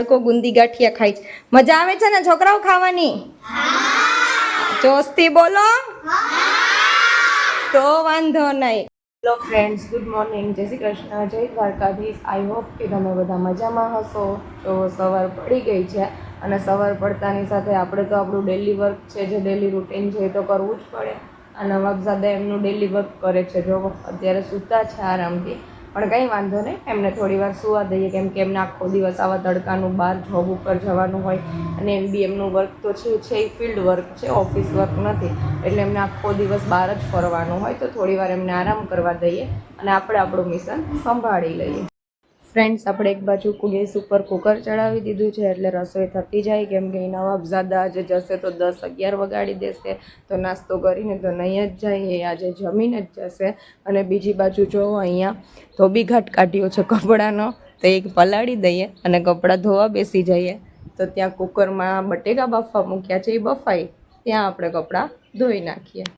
લોકો ગુંદી ગાંઠિયા ખાય છે. મજા આવે છે ને છોકરાઓ ખાવાની? ચોસ્તી બોલો તો વાંધો નહીં. હેલો ફ્રેન્ડ્સ, ગુડ મોર્નિંગ, જય શ્રી કૃષ્ણ, જય દ્વારકાધીશ. આઈ હોપ કે તમે બધા મજામાં હશો. તો સવાર પડી ગઈ છે અને સવાર પડતાની સાથે આપણે તો આપણું ડેલી વર્ક છે, જે ડેલી રૂટીન છે એ તો કરવું જ પડે. અને નવાબઝાદા એમનું ડેલી વર્ક કરે છે. જો અત્યારે સૂતા છે આરામથી, પણ કંઈ વાંધો નહીં, એમને થોડી વાર સુવા દઈએ, કેમ કે એમને આખો દિવસ આવા તડકાનું બહાર જોબ ઉપર જવાનું હોય અને એમ બી એમનું વર્ક તો છે એ ફિલ્ડ વર્ક છે, ઓફિસ વર્ક નથી, એટલે એમને આખો દિવસ બહાર જ ફરવાનું હોય. તો થોડી વાર એમને આરામ કરવા દઈએ અને આપણે આપણું મિશન સંભાળી લઈએ. ફ્રેન્ડ્સ, આપણે એક બાજુ ગેસ ઉપર કુકર ચડાવી દીધું છે, એટલે રસોઈ થતી જાય, કેમ કે નવાબઝાદા આજે જશે તો 10-11 વગાડી દેશે, તો નાસ્તો કરીને તો નહીં જ જાય, એ આજે જમીને જ જશે. અને બીજી બાજુ જો અહીંયા ધોબી ઘાટ કાઢ્યો છે કપડાનો, તો એક પલાળી દઈએ અને કપડાં ધોવા બેસી જઈએ. તો ત્યાં કુકરમાં બટેકા બાફવા મૂક્યા છે, એ બફાઈ ત્યાં આપણે કપડાં ધોઈ નાખીએ.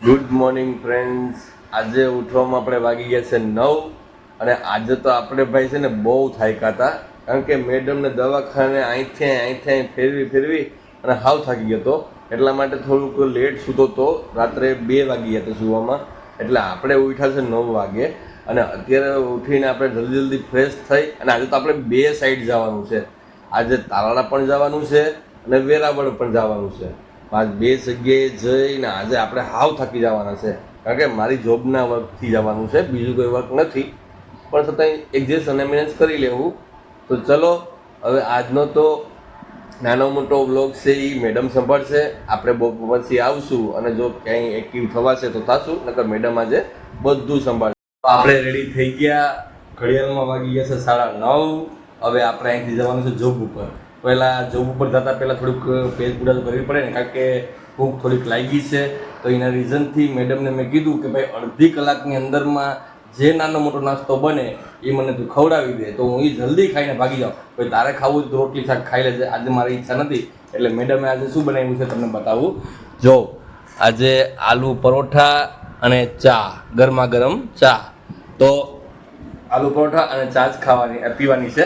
Good morning friends. આજે ઉઠવામાં આપણે વાગી ગયા છે 9 અને આજે તો આપણે ભાઈ છે ને બહુ થાક્યા હતા, કારણ કે મેડમને દવાખાને અહીંથી ફેરવી અને હાવ થાકી ગયો હતો, એટલા માટે થોડુંક લેટ સૂતો હતો. રાત્રે 2 વાગી ગયા હતા સૂવામાં, એટલે આપણે ઉઠ્યા છે 9 વાગે અને અત્યારે ઉઠીને આપણે જલ્દી ફ્રેશ થઈ અને આજે તો આપણે 2 સાઈડ જવાનું છે. આજે તાલાળા પણ જવાનું છે અને વેરાવળ પણ જવાનું છે. આ 2 જગ્યાએ જઈને આજે આપણે હાવ થાકી જવાના છે, કારણ કે મારી જોબના વર્કથી જવાનું છે, બીજું કોઈ વર્ક નથી, પણ છતાંય એડજસ્ટ અને મેનેજ કરી લેવું. તો ચલો, હવે આજનો તો નાનો મોટો વ્લોગ છે એ મેડમ સંભાળશે. આપણે બપોર પછી આવશું અને જો ક્યાંય એક્ટિવ થવાશે તો થશું, નકર મેડમ આજે બધું સંભાળશે. આપણે રેડી થઈ ગયા, ઘડિયાળમાં વાગી ગયા છે 9:30. હવે આપણે અહીંથી જવાનું છે જોબ ઉપર. પહેલાં જોબ ઉપર જતાં પહેલાં થોડુંક પેટ પૂજા કરવી પડે ને, કારણ કે ભૂખ થોડીક લાગી છે. તો એના રીઝનથી મેડમને મેં કીધું કે ભાઈ અડધી કલાકની અંદરમાં જે નાનો મોટો નાસ્તો બને એ મને તું ખવડાવી દે, તો હું એ જલ્દી ખાઈને ભાગી જાઉં. ભાઈ તારે ખાવું તો રોટલી શાક ખાઈ લેજે, આજે મારી ઈચ્છા નથી. એટલે મેડમે આજે શું બનાવ્યું છે તમને બતાવું. જો આજે આલુ પરોઠા અને ચા, ગરમા ગરમ ચા. તો આલુ પરોઠા અને ચા જ પીવાની છે.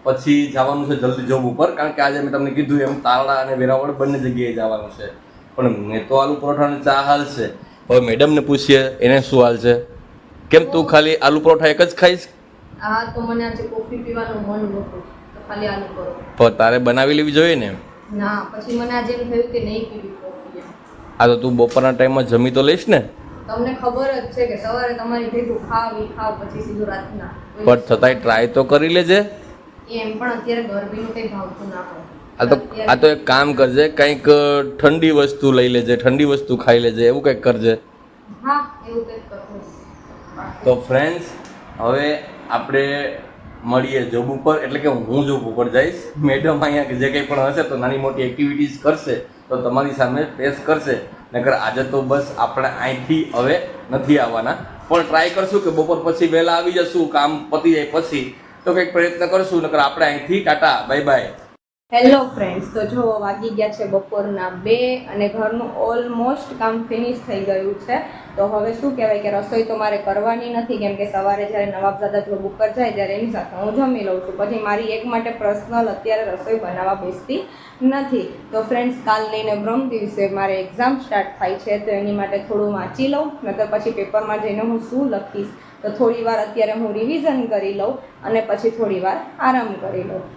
પછી જવાનું છે જલ્દી જોબ ઉપર, કારણ કે આજે મેં તમને કીધું એમ તારડા અને વેરાવળ બંને જગ્યાએ જવાનું છે. પણ મેં તો આલુ પરોઠા અને ચા હાલ છે. હવે મેડમને પૂછીએ એને શું હાલ છે. કેમ તું ખાલી આલુ પરોઠા એક જ ખાઈશ? હા, તો મને આજે કોફી પીવાનું મન નહોતું, તો ખાલી આલુ પરોઠા. પણ તારે બનાવી લેવી જોઈએ ને. ના, પછી મને આજે એમ થયું કે નહીં પીવી કોફી. આ તો તું બપોરના ટાઈમમાં જમી તો લઈશ ને. તમને ખબર જ છે કે સવારે તમારી ભેગું ખાવ પછી સીધું રાતના. પણ છતાંય ટ્રાય તો કરી લેજે. એમ પણ અત્યારે ગરમીનું કંઈ ભાવતું ના હોય. આ તો એક કામ કરજે, કંઈક ઠંડી વસ્તુ લઈ લેજે, ઠંડી વસ્તુ ખાઈ લેજે, એવું કંઈક કરજે. હા, એવું કંઈક કરવું. તો ફ્રેન્ડ્સ, હવે આપણે મળીએ જોબ ઉપર, એટલે કે હું જોબ ઉપર જઈશ. મેડમ અહીંયા જે કંઈ પણ હશે તો નાની મોટી એક્ટિવિટીઝ કરશે, તો તમારી સામે ફેસ કરશે. નકર આજે તો બસ આપણે અહીંથી હવે નથી આવવાના, પણ ટ્રાય કરશું કે બપોર પછી વહેલા આવી જશું, કામ પતી જાય પછી તો કંઈક પ્રયત્ન કરશું. નકર આપણે અહીંથી Tata bye bye. Hello friends, તો જો વાગી ગયા છે બપોરના 2 અને ઘરનું ઓલમોસ્ટ કામ ફિનિશ થઈ ગયું છે. તો હવે શું કહેવાય કે રસોઈ તો મારે કરવાની નથી, કેમ કે સવારે જ્યારે નવાબઝાદા જોબ ઉપર જાય ત્યારે એની સાથે હું જમી લઉં છું. પછી મારી એક માટે પર્સનલ અત્યારે રસોઈ બનાવવા બેસતી નથી. તો ફ્રેન્ડ્સ, કાલ લઈને બ્રહ્મ દિવસે મારે એક્ઝામ સ્ટાર્ટ થાય છે, તો એની માટે થોડું વાંચી લઉં, નહીંતર પછી પેપરમાં જઈને હું શું લખીશ. તો થોડી વાર અત્યારે હું રિવિઝન કરી લઉં અને પછી થોડી વાર આરામ કરી લઉં.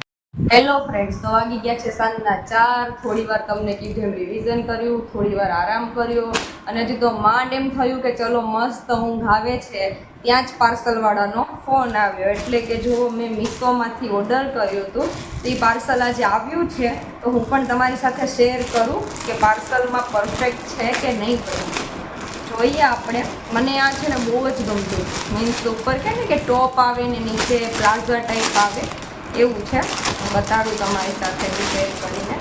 હેલો ફ્રેન્ડ્સ, તો વાગી ગયા છે સાંજના 4. થોડી વાર તમને કીધું એમ રિવિઝન કર્યું, થોડી વાર આરામ કર્યો અને હજી તો માંડ એમ થયું કે ચલો મસ્ત ઊંઘ આવે છે, ત્યાં જ પાર્સલવાળાનો ફોન આવ્યો. એટલે કે જો મેં મીશોમાંથી ઓર્ડર કર્યું હતું, તો એ પાર્સલ આજે આવ્યું છે. તો હું પણ તમારી સાથે શેર કરું કે પાર્સલમાં પરફેક્ટ છે કે નહીં કરું. જોઈએ આપણે. મને આ છે ને બહુ જ ગમતું, મીન્સ ઉપર કે ને કે ટોપ આવે ને નીચે પ્લાઝા ટાઈપ આવે એવું છે. બતાડું તમારી સાથે શેર કરીને.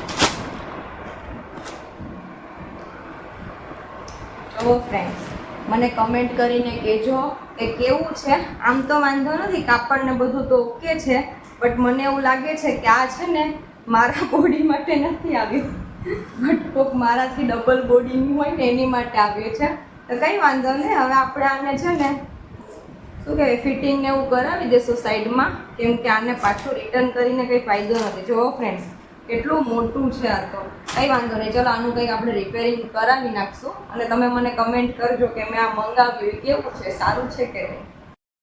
ચલો ફ્રેન્ડ્સ, મને કમેન્ટ કરીને કહેજો કે કેવું છે. આમ તો વાંધો નથી, કાપડ ને બધું તો ઓકે છે, બટ મને એવું લાગે છે કે આ છે ને મારા બોડી માટે નથી આવ્યું, બટ કોક મારાથી ડબલ બોડીની હોય ને એની માટે આવ્યું છે. તો કંઈ વાંધો નહીં, હવે આપણે આને છે ને શું કહેવાય ફિટિંગ ને એવું કરાવી દેશું સાઈડમાં, કેમ કે આને પાછું રિટર્ન કરીને કંઈ ફાયદો નથી. જુઓ ફ્રેન્ડ્સ કેટલું મોટું છે આ તો. કંઈ વાંધો નહીં, ચલો આનું કંઈક આપણે રિપેરિંગ કરાવી નાખશું અને તમે મને કમેન્ટ કરજો કે મેં આ મંગાવ્યું એ કેવું છે, સારું છે કે નહીં.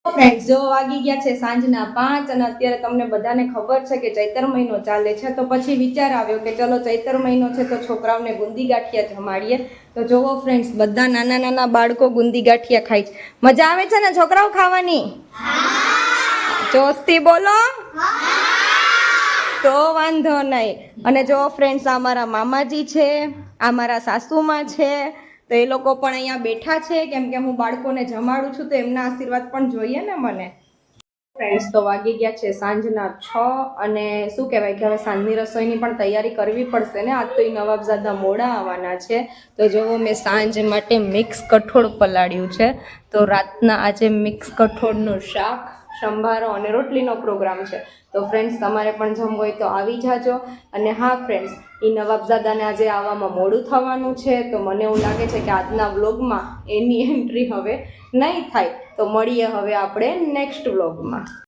ફ્રેન્ડ્સ જો વાગી ગયા છે સાંજના 5 અને અત્યારે તમને બધાને ખબર છે કે ચૈતર મહિનો ચાલે છે, તો પછી વિચાર આવ્યો કે ચલો ચૈતર મહિનો છે તો છોકરાઓને ગુંદી ગાંઠિયા જમાડીએ. તો જોવો ફ્રેન્ડ્સ બધા નાના નાના બાળકો ગુંદી ગાંઠિયા ખાય છે. મજા આવે છે ને છોકરાઓ ખાવાની? જોશથી બોલો. તો વાંધો નહીં. અને જો ફ્રેન્ડ્સ આ મારા મામાજી છે, આ મારા સાસુમાં છે, તો એ લોકો પણ અહીંયા બેઠા છે કેમ કે હું બાળકોને જમાડું છું તો એમના આશીર્વાદ પણ જોઈએ ને મને. ફ્રેન્ડ્સ તો વાગી ગયા છે સાંજના 6 અને શું કહેવાય કે હવે સાંજની રસોઈની પણ તૈયારી કરવી પડશે ને. આજ તો એ નવાબઝાદા મોડા આવવાના છે. તો જુઓ મેં સાંજ માટે મિક્સ કઠોળ પલાળ્યું છે. તો રાતના આજે મિક્સ કઠોળનું શાક, સંભારો અને રોટલીનો પ્રોગ્રામ છે. તો ફ્રેન્ડ્સ તમારે પણ જમવું હોય તો આવી જાજો. અને હા ફ્રેન્ડ્સ, એ નવાબઝાદાને આજે આવવામાં મોડું થવાનું છે, તો મને એવું લાગે છે કે આજના વ્લોગમાં એની એન્ટ્રી હવે નહીં થાય. તો મળીએ હવે આપણે નેક્સ્ટ વ્લોગમાં.